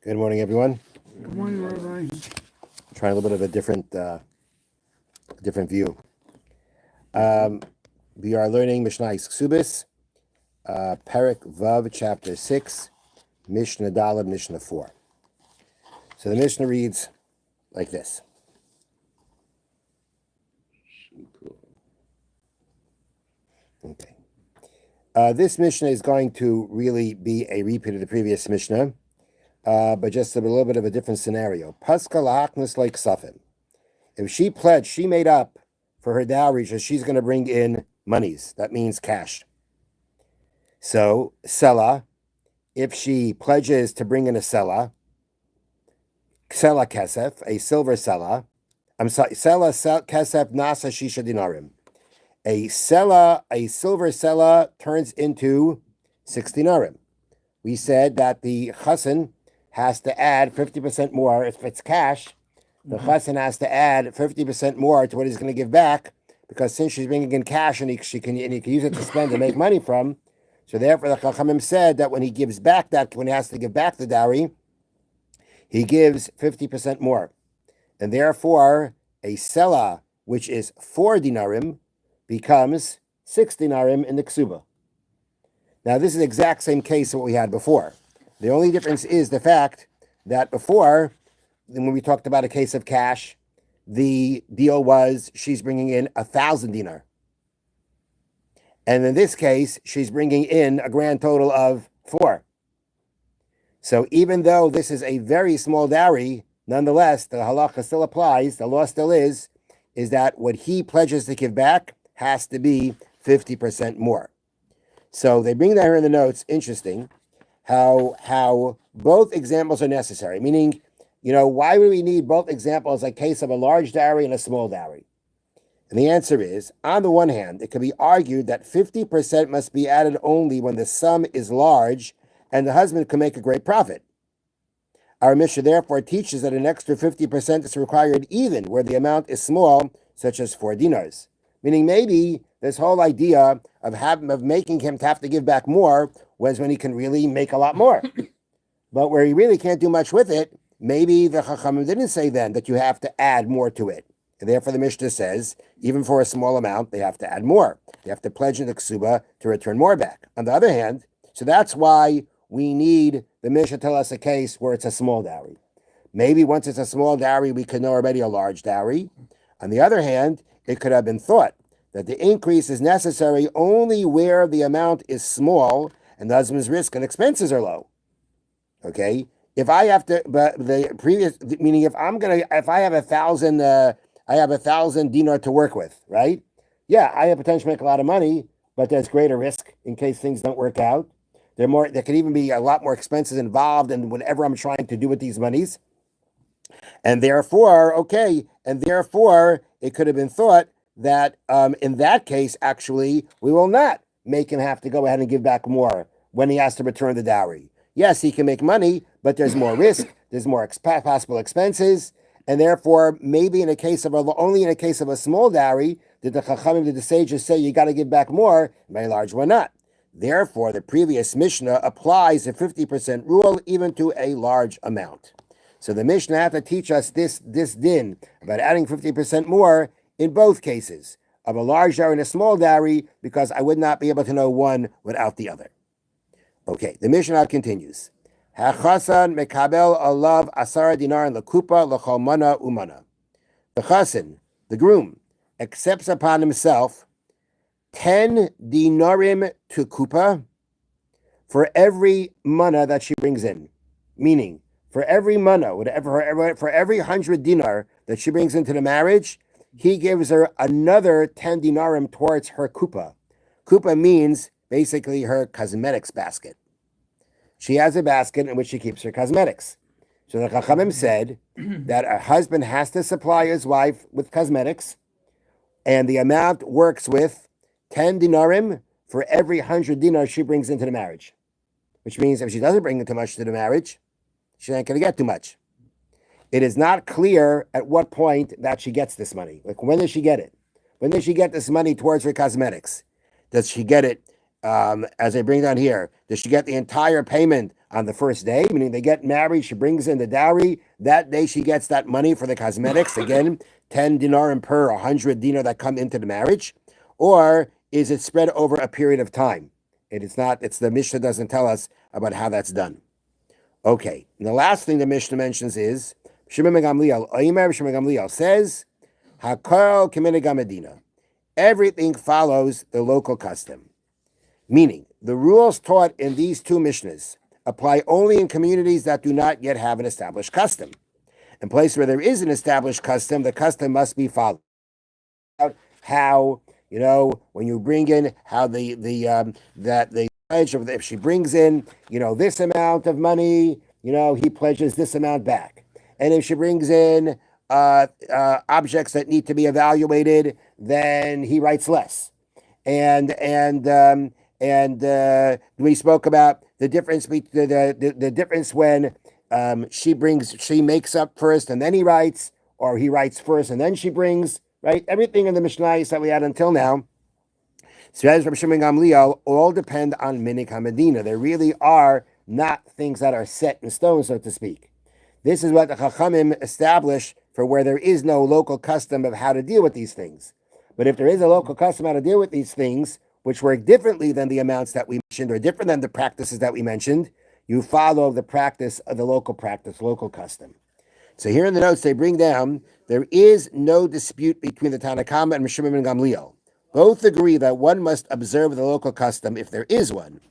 Good morning, everyone. Good morning, Rabbi. Trying a little bit of a different view. We are learning Mishnah Kesubos, Perek Vav, chapter 6, Mishna Daled, Mishnah 4. So the Mishnah reads like this. Okay. This Mishnah is going to really be a repeat of the previous Mishnah, but just a little bit of a different scenario. Paska lahaknus like Safin. If she pledged, she made up for her dowry, so she's going to bring in monies. That means cash. So, Sela, if she pledges to bring in a Sela Kesef, a silver Sela, Sela Kesef Nasa Shisha Dinarim. A silver Sela turns into 6 dinarim. We said that the chassan has to add 50% more. If it's cash, the chassan has to add 50% more to what he's going to give back, because since she's bringing in cash and he can use it to spend and make money from, so therefore the Chachamim said that when he gives back when he has to give back the dowry, he gives 50% more. And therefore, a Sela, which is 4 dinarim, becomes 6 dinarim in the Kesuba. Now, this is the exact same case of what we had before. The only difference is the fact that before, when we talked about a case of cash, the deal was she's bringing in 1,000 dinar. And in this case, she's bringing in a grand total of 4. So even though this is a very small dowry, nonetheless, the halacha still applies, the law still is that what he pledges to give back has to be 50% more. So they bring that here in the notes. Interesting how both examples are necessary, meaning, why would we need both examples, like case of a large dowry and a small dowry? And the answer is, on the one hand, it could be argued that 50% must be added only when the sum is large and the husband can make a great profit. Our Mishnah therefore teaches that an extra 50% is required even where the amount is small, such as 4 dinars. Meaning maybe this whole idea of making him to have to give back more was when he can really make a lot more. But where he really can't do much with it, maybe the Chachamim didn't say then that you have to add more to it. And therefore the Mishnah says, even for a small amount, they have to add more. They have to pledge in the Kesuba to return more back. On the other hand, so that's why we need the Mishnah to tell us a case where it's a small dowry. Maybe once it's a small dowry, we could know already a large dowry. On the other hand, it could have been thought that the increase is necessary only where the amount is small and the husband's risk and expenses are low. Okay? If I have to, but the previous, meaning if I have 1,000, I have 1,000 dinar to work with, right? Yeah, I have potential to make a lot of money, but there's greater risk in case things don't work out. There could even be a lot more expenses involved in whatever I'm trying to do with these monies. And therefore, it could have been thought that in that case, actually, we will not make him have to go ahead and give back more when he has to return the dowry. Yes, he can make money, but there's more risk, there's more possible expenses, and therefore, maybe only in a case of a small dowry did the Chachamim, did the sages say you got to give back more, very large one not. Therefore, the previous Mishnah applies the 50% rule even to a large amount. So the Mishnah have to teach us this din about adding 50% more in both cases, of a large dowry and a small dowry, because I would not be able to know one without the other. Okay, the Mishnah continues. Hachasan mekabel alav asara dinar lekupa l'chol mana umana. The chassan, the groom, accepts upon himself 10 dinarim to kupa for every mana that she brings in. Meaning, for every mana, for every 100 dinar that she brings into the marriage, he gives her another 10 dinarim towards her kupa. Kupa means basically her cosmetics basket. She has a basket in which she keeps her cosmetics. So the Chachamim said that a husband has to supply his wife with cosmetics, and the amount works with 10 dinarim for every 100 dinars she brings into the marriage. Which means if she doesn't bring too much to the marriage, she ain't going to get too much. It is not clear at what point that she gets this money. Like, when does she get it? When does she get this money towards her cosmetics? Does she get it, as I bring down here, does she get the entire payment on the first day, meaning they get married, she brings in the dowry, that day she gets that money for the cosmetics, again, 10 dinarim per 100 dinar that come into the marriage, or is it spread over a period of time? It's the Mishnah doesn't tell us about how that's done. Okay, and the last thing the Mishnah mentions is, Shimon ben Gamliel says, Hakol k'minhag hamedina. Everything follows the local custom. Meaning, the rules taught in these two Mishnahs apply only in communities that do not yet have an established custom. In places where there is an established custom, the custom must be followed. How, when you bring in, how the pledge of, if she brings in, this amount of money, he pledges this amount back. And if she brings in objects that need to be evaluated, then he writes less. And we spoke about the difference between the difference when she makes up first and then he writes, or he writes first and then she brings, right? Everything in the Mishnah that we had until now, so as Rabbi Shimon Gamliel, all depend on minhag hamedina. There really are not things that are set in stone, so to speak. This is what the Chachamim establish for where there is no local custom of how to deal with these things. But if there is a local custom how to deal with these things, which work differently than the amounts that we mentioned, or different than the practices that we mentioned, you follow the practice of the local practice, local custom. So here in the notes they bring down, there is no dispute between the Tanna Kama and Shimon ben Gamliel. Both agree that one must observe the local custom if there is one.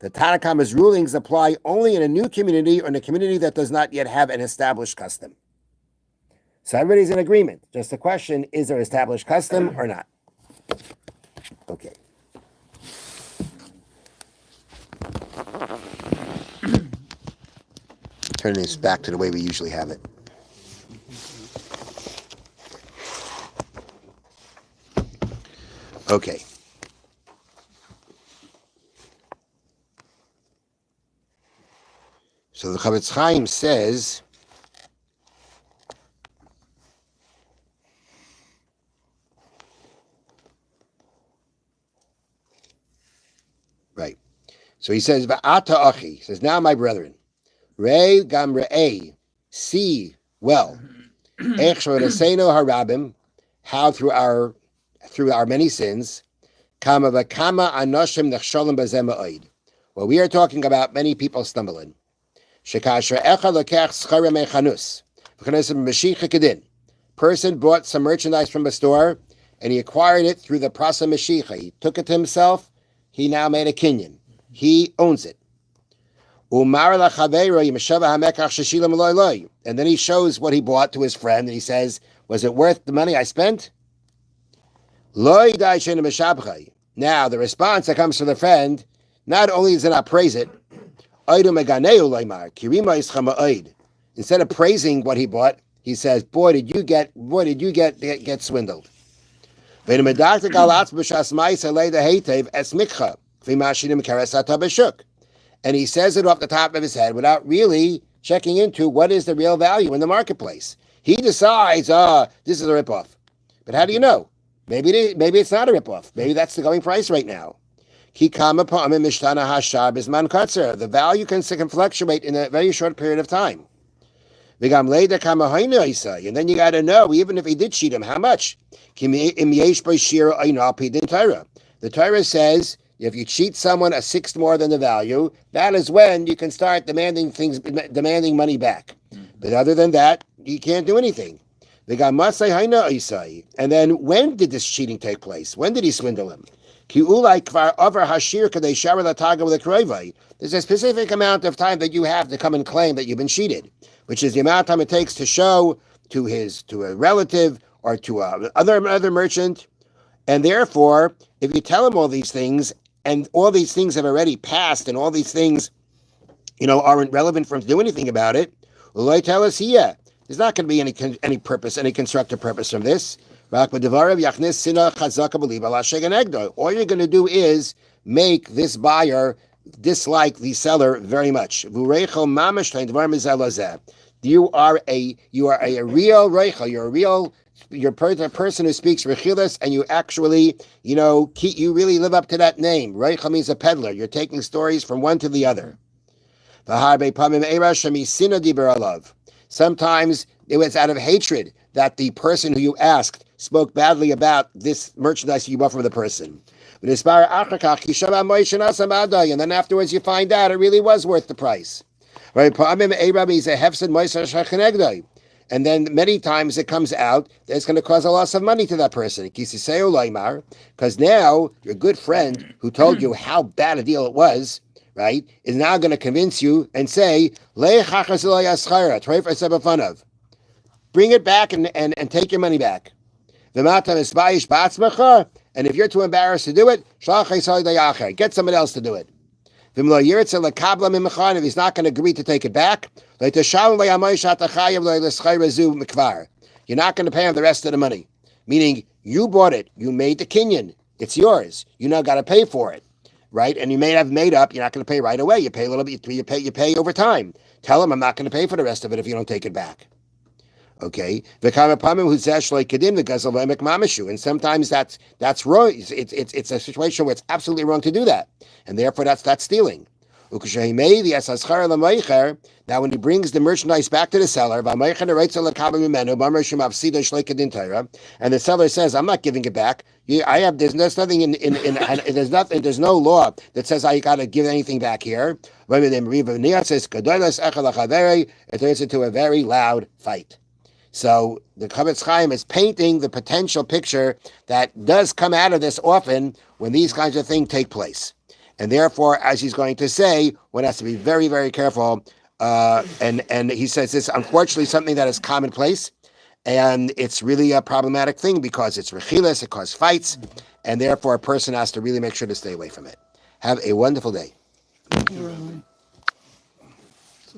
The Tanna Kama's rulings apply only in a new community or in a community that does not yet have an established custom. So everybody's in agreement. Just the question, is there established custom or not? Okay. Turning this back to the way we usually have it. Okay. So the Chofetz Chaim says, right. So he says, Va'ata achi, he says, now my brethren, Rei gam re'ei, see well, Ech sh'v'raseinu harabim, how through our many sins, kama v'kama anoshim nechsholim b'zeh ma'od. Well, we are talking about many people stumbling. Shekasher echa lekech schara mechanus, v'chanusim mashiach kedin. Person bought some merchandise from a store, and he acquired it through the prasa mashiach. He took it to himself. He now made a kinyan. He owns it. And then he shows what he bought to his friend, and he says, was it worth the money I spent? Now, the response that comes from the friend, not only does it not praise it, instead of praising what he bought, he says, boy, did you get swindled. And he says it off the top of his head without really checking into what is the real value in the marketplace. He decides, this is a ripoff. But how do you know? Maybe it's not a ripoff. Maybe that's the going price right now. The value can fluctuate in a very short period of time. And then you got to know, even if he did cheat him, how much? The Torah says, if you cheat someone a sixth more than the value, that is when you can start demanding money back. But other than that, you can't do anything. And then when did this cheating take place? When did he swindle him? There's a specific amount of time that you have to come and claim that you've been cheated, which is the amount of time it takes to show to a relative or to another merchant. And therefore, if you tell him all these things, and all these things have already passed, and all these things, aren't relevant for him to do anything about it, there's not going to be any purpose, any constructive purpose from this. All you're going to do is make this buyer dislike the seller very much. You are a real reichel. You're a person who speaks rechilas, and you actually, you really live up to that name. Reichel means a peddler. You're taking stories from one to the other. Sometimes it was out of hatred that the person who you asked spoke badly about this merchandise you bought from the person. And then afterwards you find out it really was worth the price. And then many times it comes out that it's going to cause a loss of money to that person. Because now your good friend who told you how bad a deal it was, right, is now going to convince you and say, bring it back and take your money back. And if you're too embarrassed to do it, get someone else to do it. If he's not going to agree to take it back, you're not going to pay him the rest of the money. Meaning, you bought it, you made the kinyan, it's yours. You now got to pay for it, right? And you may have made up. You're not going to pay right away. You pay a little bit. You pay over time. Tell him I'm not going to pay for the rest of it if you don't take it back. Okay, and sometimes that's wrong. It's a situation where it's absolutely wrong to do that, and therefore that's stealing. Now, when he brings the merchandise back to the seller, and the seller says, "I'm not giving it back. There's nothing there's no law that says I got to give anything back here." It turns into a very loud fight. So the Chofetz Chaim is painting the potential picture that does come out of this often when these kinds of things take place. And therefore, as he's going to say, one has to be very, very careful. And he says this, unfortunately, something that is commonplace. And it's really a problematic thing because it's rechilas, it causes fights. And therefore, a person has to really make sure to stay away from it. Have a wonderful day. Thank you, Rabbi.